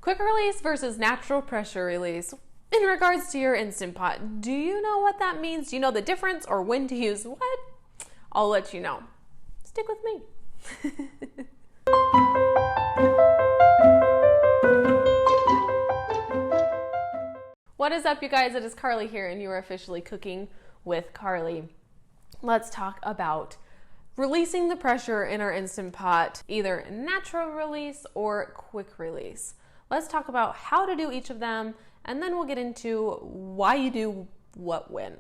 Quick release versus natural pressure release. In regards to your Instant Pot, do you know what that means? Do you know the difference or when to use what? I'll let you know. Stick with me. What is up, you guys? It is Karli here, and you are officially cooking with Karli. Let's talk about releasing the pressure in our Instant Pot, either natural release or quick release. Let's talk about how to do each of them, and then we'll get into why you do what when.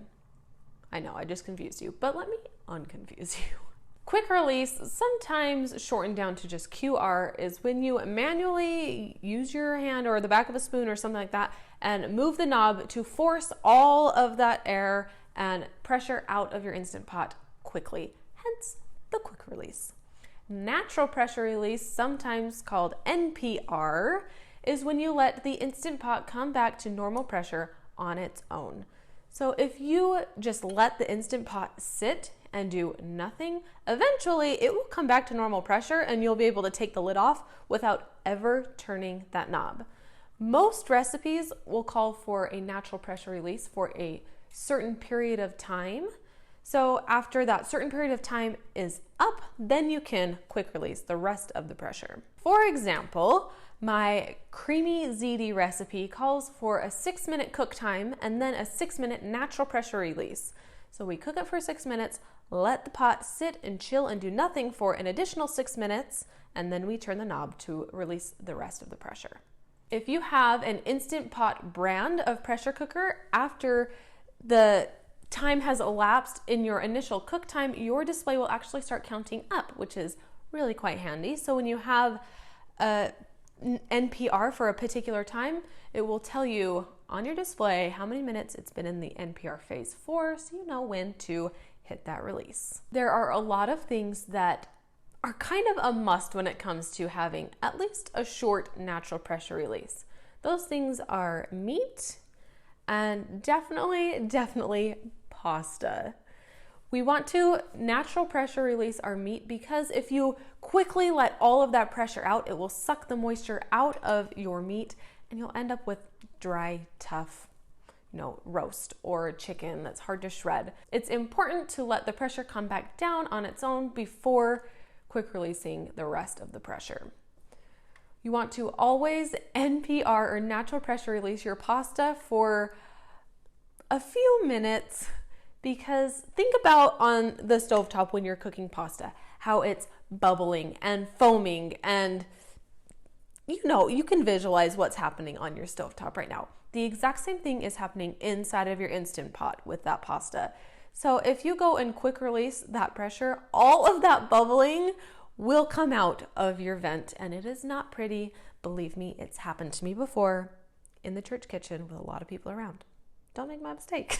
I know, I just confused you, but let me unconfuse you. Quick release, sometimes shortened down to just QR, is when you manually use your hand or the back of a spoon or something like that and move the knob to force all of that air and pressure out of your Instant Pot quickly, hence the quick release. Natural pressure release, sometimes called NPR, is when you let the Instant Pot come back to normal pressure on its own. So if you just let the Instant Pot sit and do nothing, eventually it will come back to normal pressure and you'll be able to take the lid off without ever turning that knob. Most recipes will call for a natural pressure release for a certain period of time. So after that certain period of time is up, then you can quick release the rest of the pressure. For example, my creamy ziti recipe calls for a 6-minute cook time and then a 6-minute natural pressure release. So we cook it for 6 minutes, let the pot sit and chill and do nothing for an additional 6 minutes, and then we turn the knob to release the rest of the pressure. If you have an Instant Pot brand of pressure cooker, after the time has elapsed in your initial cook time, your display will actually start counting up, which is really quite handy. So when you have a NPR for a particular time, it will tell you on your display how many minutes it's been in the NPR phase for, so you know when to hit that release. There are a lot of things that are kind of a must when it comes to having at least a short natural pressure release. Those things are meat and definitely pasta. We want to natural pressure release our meat because if you quickly let all of that pressure out, it will suck the moisture out of your meat and you'll end up with dry, tough, roast or chicken that's hard to shred. It's important to let the pressure come back down on its own before quick releasing the rest of the pressure. You want to always NPR or natural pressure release your pasta for a few minutes, because think about on the stovetop when you're cooking pasta, how it's bubbling and foaming, and you can visualize what's happening on your stovetop right now. The exact same thing is happening inside of your Instant Pot with that pasta. So if you go and quick release that pressure, all of that bubbling will come out of your vent, and it is not pretty. Believe me, it's happened to me before in the church kitchen with a lot of people around. Don't make my mistake.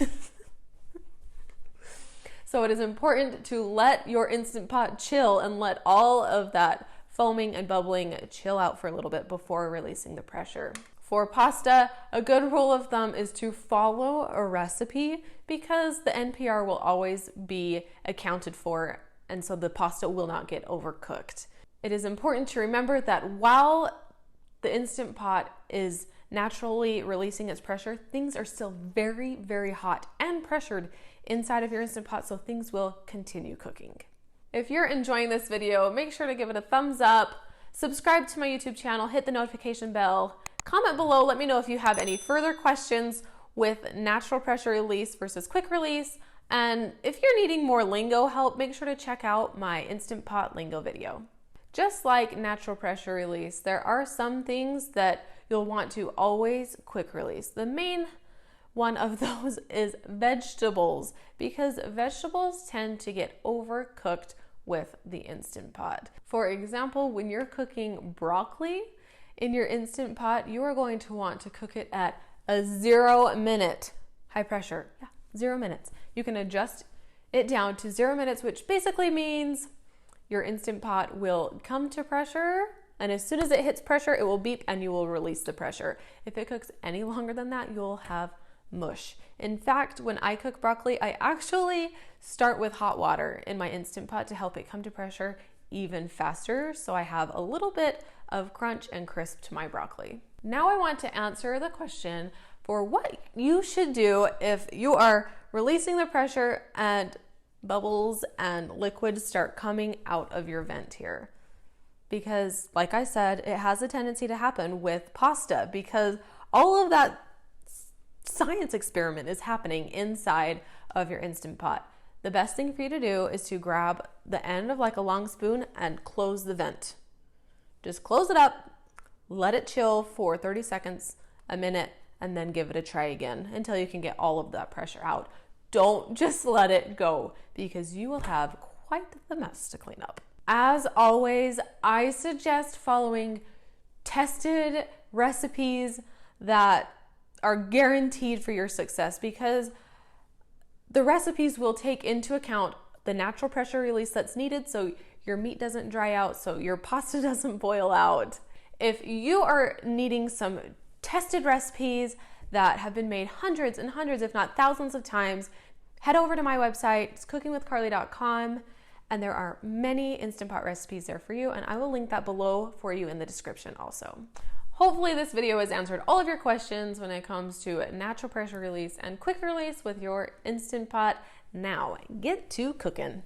So it is important to let your Instant Pot chill and let all of that foaming and bubbling chill out for a little bit before releasing the pressure. For pasta, a good rule of thumb is to follow a recipe because the NPR will always be accounted for, and so the pasta will not get overcooked. It is important to remember that while the Instant Pot is naturally releasing its pressure, things are still very, very hot and pressured inside of your Instant Pot, so things will continue cooking. If you're enjoying this video, make sure to give it a thumbs up, subscribe to my YouTube channel, hit the notification bell, comment below, let me know if you have any further questions with natural pressure release versus quick release, and if you're needing more lingo help, make sure to check out my Instant Pot lingo video. Just like natural pressure release, there are some things that you'll want to always quick release. The main one of those is vegetables, because vegetables tend to get overcooked with the Instant Pot. For example, when you're cooking broccoli in your Instant Pot, you are going to want to cook it at a 0 minute high pressure. 0 minutes. You can adjust it down to 0 minutes, which basically means your Instant Pot will come to pressure, and as soon as it hits pressure, it will beep and you will release the pressure. If it cooks any longer than that, you'll have mush. In fact, when I cook broccoli, I actually start with hot water in my Instant Pot to help it come to pressure even faster, so I have a little bit of crunch and crisp to my broccoli. Now I want to answer the question for what you should do if you are releasing the pressure and bubbles and liquid start coming out of your vent here. Because like I said, it has a tendency to happen with pasta because all of that science experiment is happening inside of your Instant Pot. The best thing for you to do is to grab the end of like a long spoon and close the vent. Just close it up, let it chill for 30 seconds, a minute, and then give it a try again until you can get all of that pressure out. Don't just let it go because you will have quite the mess to clean up. As always, I suggest following tested recipes that are guaranteed for your success because the recipes will take into account the natural pressure release that's needed so your meat doesn't dry out, so your pasta doesn't boil out. If you are needing some tested recipes that have been made hundreds and hundreds, if not thousands of times, head over to my website, it's cookingwithkarli.com, and there are many Instant Pot recipes there for you, and I will link that below for you in the description also. Hopefully this video has answered all of your questions when it comes to natural pressure release and quick release with your Instant Pot. Now, get to cooking.